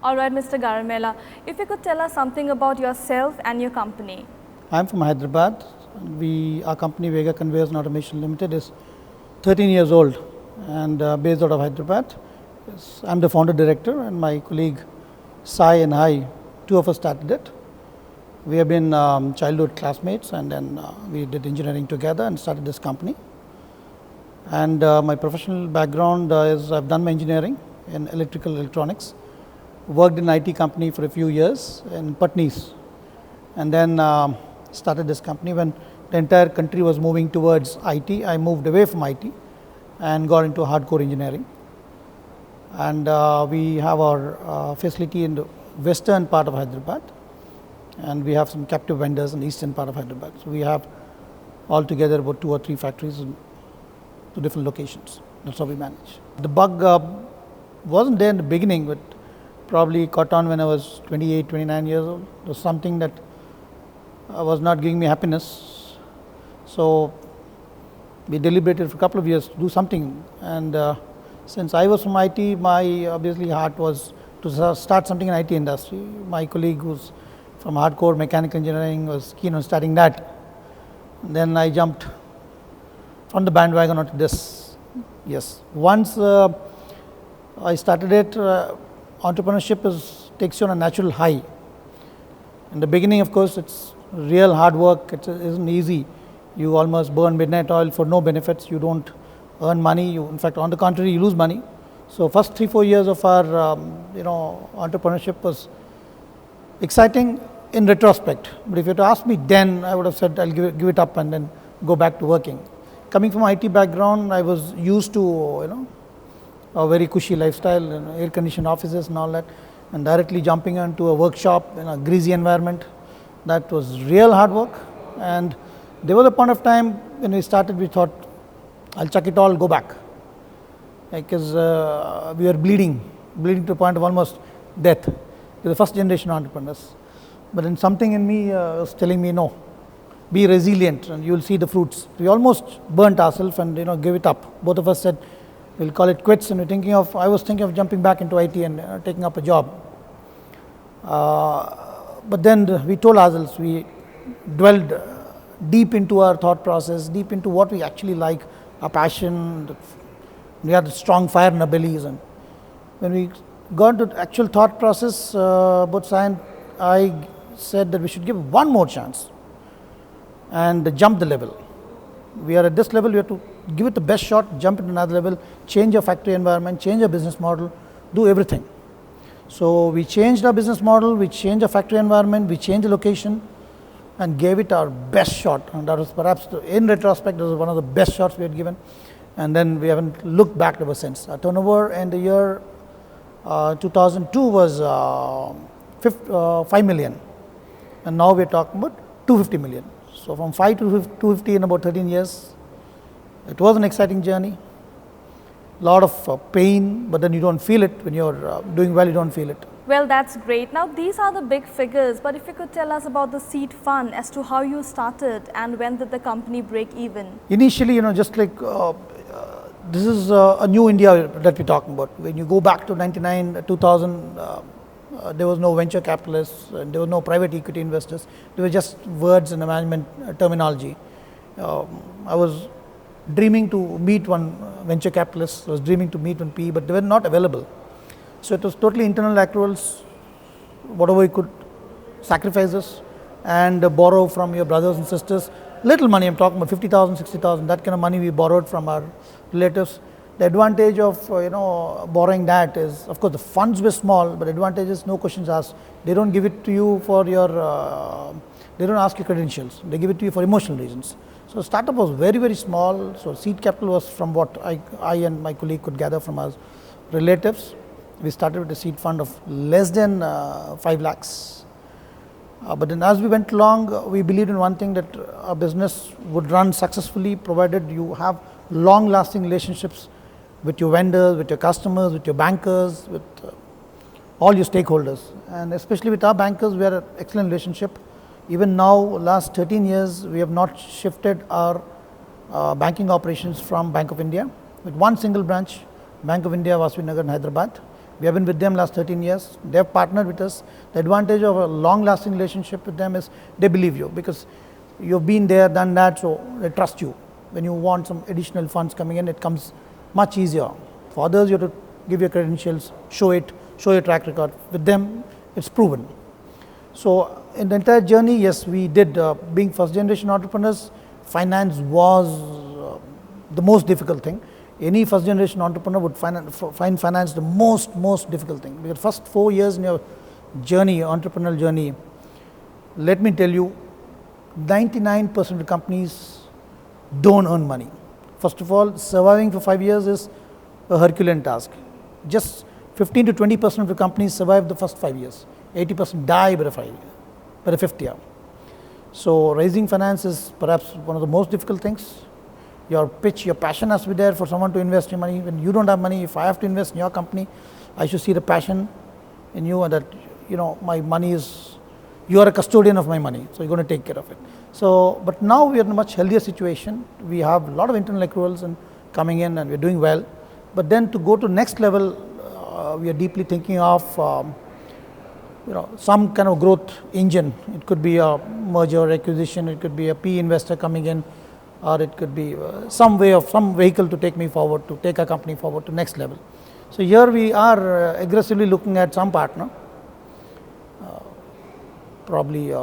All right, Mr. Garimella, if you could tell us something about yourself and your company. I'm from Hyderabad. Our company Vega Conveyors Automation Ltd is 13 years old and based out of Hyderabad. I'm the founder director, and my colleague Sai and I, two of us started it. We have been childhood classmates, and then we did engineering together and started this company. And my professional background is I've done my engineering in electrical electronics, worked in IT company for a few years in Patnis, and then started this company. When the entire country was moving towards IT, I moved away from IT and got into hardcore engineering. And we have our facility in the western part of Hyderabad, and we have some captive vendors in the eastern part of Hyderabad. So we have altogether about 2 or 3 factories in 2 different locations. That's how we manage. The bug wasn't there in the beginning, but probably caught on when I was 28, 29 years old. It was something that was not giving me happiness. So we deliberated for a couple of years to do something. And since I was from IT, my obviously heart was to start something in IT industry. My colleague who's from hardcore mechanical engineering was keen on starting that. And then I jumped from the bandwagon onto this. Yes, once I started it, entrepreneurship takes you on a natural high. In the beginning, of course, it's real hard work. It isn't easy. You almost burn midnight oil for no benefits. You don't earn money. In fact, on the contrary, you lose money. So first 3-4 years of our entrepreneurship was exciting in retrospect. But if you had to ask me then, I would have said I'll give it up and then go back to working. Coming from IT background, I was used to a very cushy lifestyle, air conditioned offices and all that, and directly jumping into a workshop in a greasy environment. That was real hard work. And there was a point of time when we started, we thought, I'll chuck it all, go back, because we were bleeding to the point of almost death. We're the first generation entrepreneurs. But then something in me was telling me, no, be resilient and you'll see the fruits. We almost burnt ourselves and gave it up. Both of us said, we'll call it quits, and I was thinking of jumping back into IT and taking up a job. But then we told ourselves, we dwelled deep into our thought process, deep into what we actually like, our passion. We had a strong fire in our bellies, and when we got into actual thought process, both Sai and I said that we should give one more chance and jump the level. We are at this level, we have to give it the best shot, jump into another level, change our factory environment, change our business model, do everything. So we changed our business model, we changed our factory environment, we changed the location and gave it our best shot. And that was perhaps, in retrospect, that was one of the best shots we had given. And then we haven't looked back ever since. Our turnover in the year 2002 was 5 million. And now we're talking about 250 million. So from 5 to 250 in about 13 years. It was an exciting journey. A lot of pain, but then you don't feel it. When you're doing well, you don't feel it. Well, that's great. Now, these are the big figures, but if you could tell us about the seed fund as to how you started and when did the company break even? Initially, just like this is a new India that we're talking about. When you go back to 99, 2000, there was no venture capitalists, and there was no private equity investors. There were just words in the management terminology. I was dreaming to meet one venture capitalist, I was dreaming to meet one PE, but they were not available. So it was totally internal accruals, whatever we could, sacrifices, and borrow from your brothers and sisters. Little money, I'm talking about 50,000, 60,000, that kind of money we borrowed from our relatives. The advantage of borrowing that is, of course, the funds were small, but the advantage is no questions asked. They don't give it to you for your, they don't ask you credentials. They give it to you for emotional reasons. So startup was very, very small. So seed capital was from what I and my colleague could gather from our relatives. We started with a seed fund of less than 5 lakhs. But then as we went along, we believed in one thing, that our business would run successfully provided you have long-lasting relationships with your vendors, with your customers, with your bankers, with all your stakeholders. And especially with our bankers, we had an excellent relationship. Even now, last 13 years, we have not shifted our banking operations from Bank of India. With one single branch, Bank of India, Vasvi Nagar in Hyderabad. We have been with them last 13 years. They have partnered with us. The advantage of a long-lasting relationship with them is they believe you because you've been there, done that, so they trust you. When you want some additional funds coming in, it comes much easier. For others, you have to give your credentials, show your track record. With them, it's proven. So in the entire journey, yes, we did. Being first-generation entrepreneurs, finance was the most difficult thing. Any first-generation entrepreneur would find finance the most difficult thing. Because first 4 years in your journey, your entrepreneurial journey, let me tell you, 99% of the companies don't earn money. First of all, surviving for 5 years is a Herculean task. Just 15 to 20% of the companies survive the first 5 years. 80% die by the fifth year. So raising finance is perhaps one of the most difficult things. Your pitch, your passion has to be there for someone to invest your money. When you don't have money, if I have to invest in your company, I should see the passion in you and that, my money is, you are a custodian of my money, so you're going to take care of it. So, but now we are in a much healthier situation. We have a lot of internal accruals and coming in and we're doing well. But then to go to next level, we are deeply thinking of some kind of growth engine. It could be a merger or acquisition, it could be a PE investor coming in, or it could be some vehicle to take me forward, to take our company forward to next level. So here we are aggressively looking at some partner, probably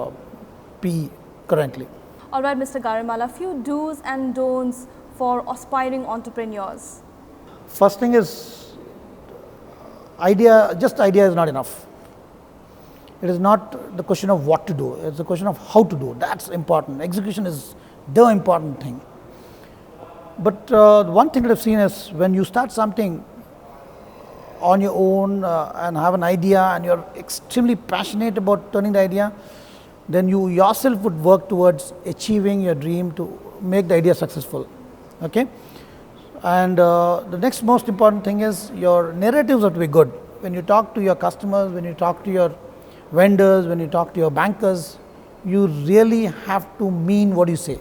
PE currently. All right, Mr. Garimella, a few do's and don'ts for aspiring entrepreneurs. First thing is, idea is not enough. It is not the question of what to do, it's the question of how to do. That's important. Execution is the important thing. But one thing that I've seen is when you start something on your own and have an idea and you're extremely passionate about turning the idea, then you yourself would work towards achieving your dream to make the idea successful. Okay? And the next most important thing is your narratives have to be good. When you talk to your customers, when you talk to your vendors, when you talk to your bankers, you really have to mean what you say.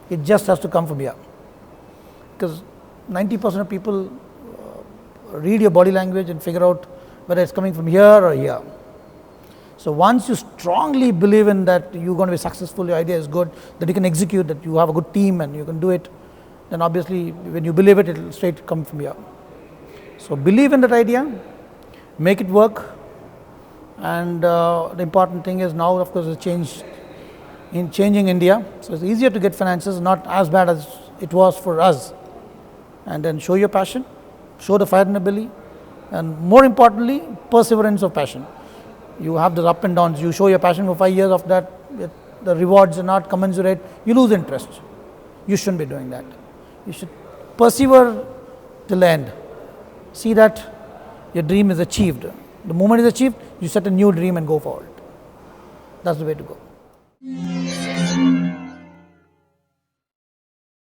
It just has to come from here. Because 90% of people read your body language and figure out whether it's coming from here or here. So once you strongly believe in that you're going to be successful, your idea is good, that you can execute, that you have a good team and you can do it, then obviously when you believe it, it will straight come from here. So believe in that idea, make it work, and the important thing is now, of course, the changing India. So it's easier to get finances, not as bad as it was for us. And then show your passion, show the fire in the belly, and more importantly, perseverance of passion. You have the up and downs. You show your passion for 5 years, of that the rewards are not commensurate, you lose interest. You shouldn't be doing that. You should persevere till the end. See that your dream is achieved. The moment it's achieved, you set a new dream and go forward. That's the way to go.